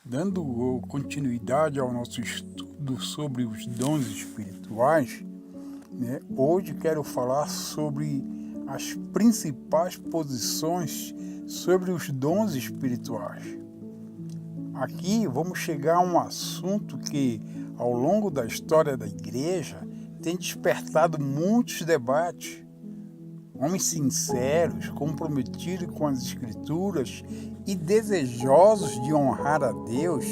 Dando continuidade ao nosso estudo sobre os dons espirituais, hoje quero falar sobre as principais posições sobre os dons espirituais. Aqui vamos chegar a um assunto que, ao longo da história da igreja, tem despertado muitos debates. Homens sinceros, comprometidos com as Escrituras e desejosos de honrar a Deus,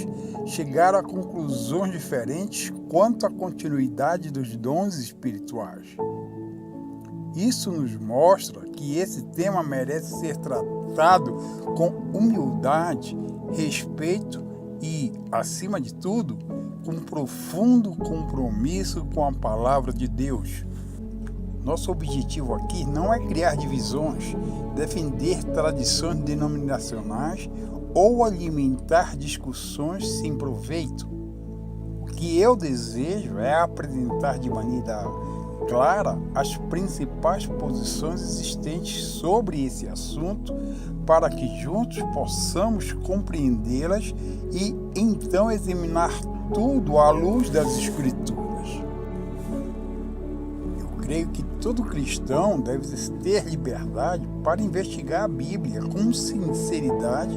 chegaram a conclusões diferentes quanto à continuidade dos dons espirituais. Isso nos mostra que esse tema merece ser tratado com humildade, respeito e, acima de tudo, com um profundo compromisso com a palavra de Deus. Nosso objetivo aqui não é criar divisões, defender tradições denominacionais ou alimentar discussões sem proveito. O que eu desejo é apresentar de maneira clara as principais posições existentes sobre esse assunto para que juntos possamos compreendê-las e então examinar tudo à luz das Escrituras. Creio que todo cristão deve ter liberdade para investigar a Bíblia com sinceridade,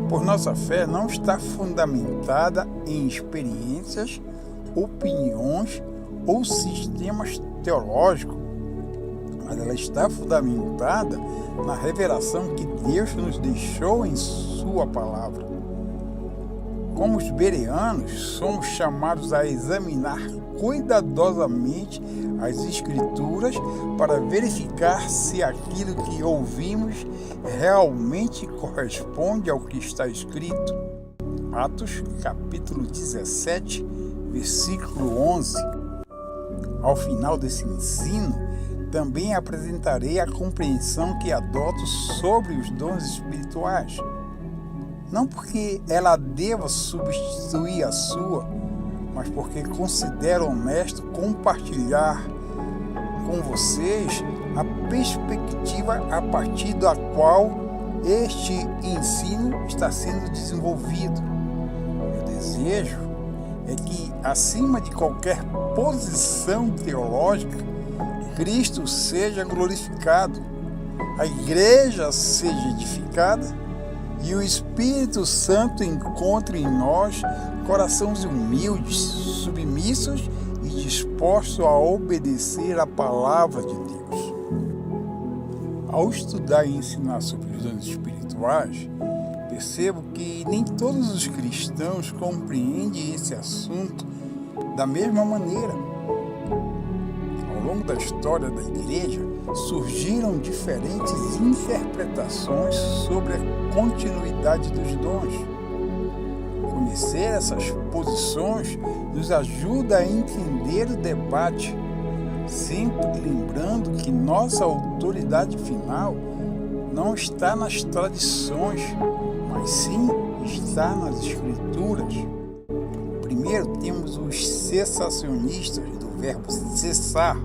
pois nossa fé não está fundamentada em experiências, opiniões ou sistemas teológicos, mas ela está fundamentada na revelação que Deus nos deixou em Sua palavra. Como os bereanos, somos chamados a examinar cuidadosamente as Escrituras para verificar se aquilo que ouvimos realmente corresponde ao que está escrito. Atos, capítulo 17, versículo 11. Ao final desse ensino, também apresentarei a compreensão que adoto sobre os dons espirituais. Não porque ela deva substituir a sua, mas porque considero honesto compartilhar com vocês a perspectiva a partir da qual este ensino está sendo desenvolvido. Meu desejo é que, acima de qualquer posição teológica, Cristo seja glorificado, a igreja seja edificada e o Espírito Santo encontre em nós corações humildes, submissos e dispostos a obedecer a palavra de Deus. Ao estudar e ensinar sobre os dons espirituais, percebo que nem todos os cristãos compreendem esse assunto da mesma maneira. Ao longo da história da igreja, surgiram diferentes interpretações sobre a continuidade dos dons. Conhecer essas posições nos ajuda a entender o debate, sempre lembrando que nossa autoridade final não está nas tradições, mas sim está nas Escrituras. Primeiro temos os cessacionistas, do verbo cessar.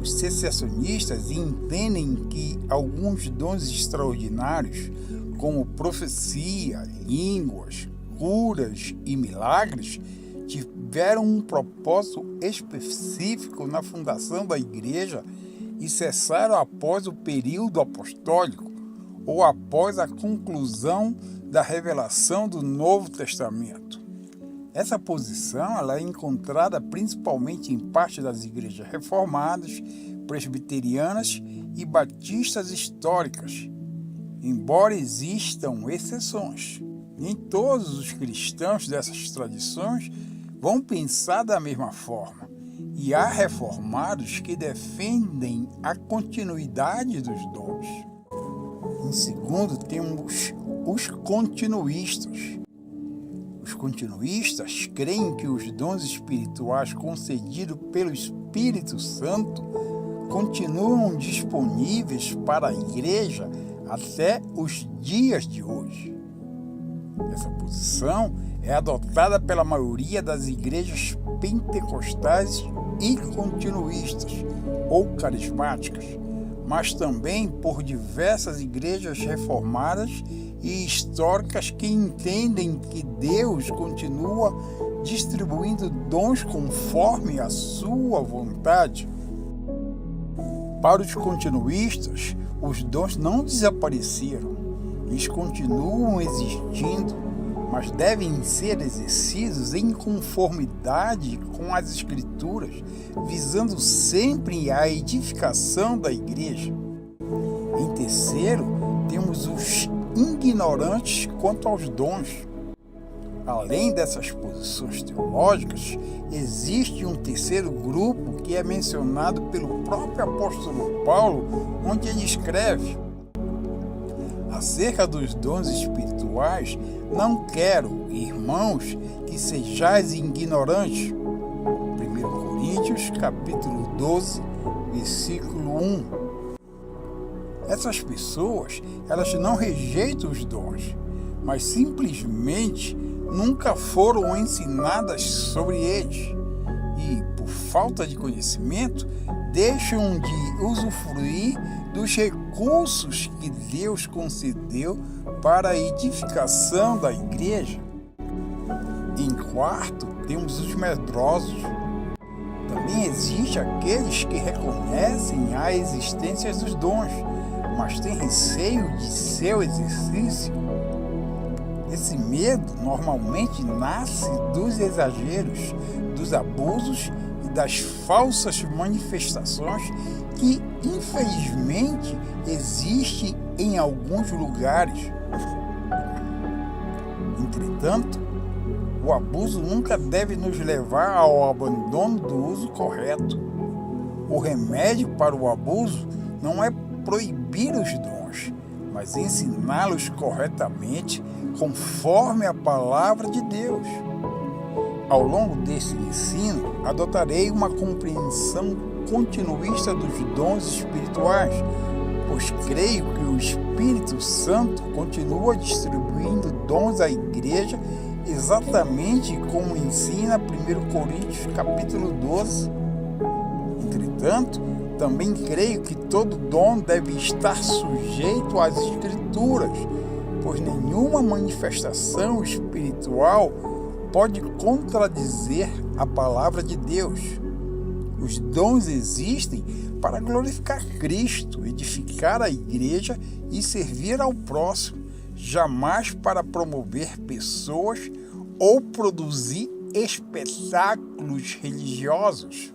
Os cessacionistas entendem que alguns dons extraordinários, como profecia, línguas, curas e milagres, tiveram um propósito específico na fundação da igreja e cessaram após o período apostólico ou após a conclusão da revelação do Novo Testamento. Essa posição ela é encontrada principalmente em parte das igrejas reformadas, presbiterianas e batistas históricas, embora existam exceções. Nem todos os cristãos dessas tradições vão pensar da mesma forma, e há reformados que defendem a continuidade dos dons. Em segundo, temos os continuistas. Os continuistas creem que os dons espirituais concedidos pelo Espírito Santo continuam disponíveis para a igreja até os dias de hoje. Essa posição é adotada pela maioria das igrejas pentecostais e continuistas ou carismáticas, mas também por diversas igrejas reformadas e históricas que entendem que Deus continua distribuindo dons conforme a sua vontade. Para os continuistas, os dons não desapareceram, eles continuam existindo, mas devem ser exercidos em conformidade com as Escrituras, visando sempre a edificação da igreja. Em terceiro, temos os ignorantes quanto aos dons. Além dessas posições teológicas, existe um terceiro grupo que é mencionado pelo próprio apóstolo Paulo, onde ele escreve: acerca dos dons espirituais, não quero, irmãos, que sejais ignorantes. 1 Coríntios, capítulo 12, versículo 1. Essas pessoas, elas não rejeitam os dons, mas simplesmente nunca foram ensinadas sobre eles e, por falta de conhecimento, deixam de usufruir dos recursos que Deus concedeu para a edificação da igreja. Em quarto, temos os medrosos. Também existem aqueles que reconhecem a existência dos dons, mas têm receio de seu exercício. Esse medo normalmente nasce dos exageros, dos abusos e das falsas manifestações que, infelizmente, existem em alguns lugares. Entretanto, o abuso nunca deve nos levar ao abandono do uso correto. O remédio para o abuso não é proibir os dons, mas ensiná-los corretamente conforme a palavra de Deus. Ao longo desse ensino, adotarei uma compreensão continuista dos dons espirituais, pois creio que o Espírito Santo continua distribuindo dons à igreja exatamente como ensina 1 Coríntios capítulo 12. Entretanto, também creio que todo dom deve estar sujeito às Escrituras, pois nenhuma manifestação espiritual pode contradizer a palavra de Deus. Os dons existem para glorificar Cristo, edificar a igreja e servir ao próximo, jamais para promover pessoas ou produzir espetáculos religiosos.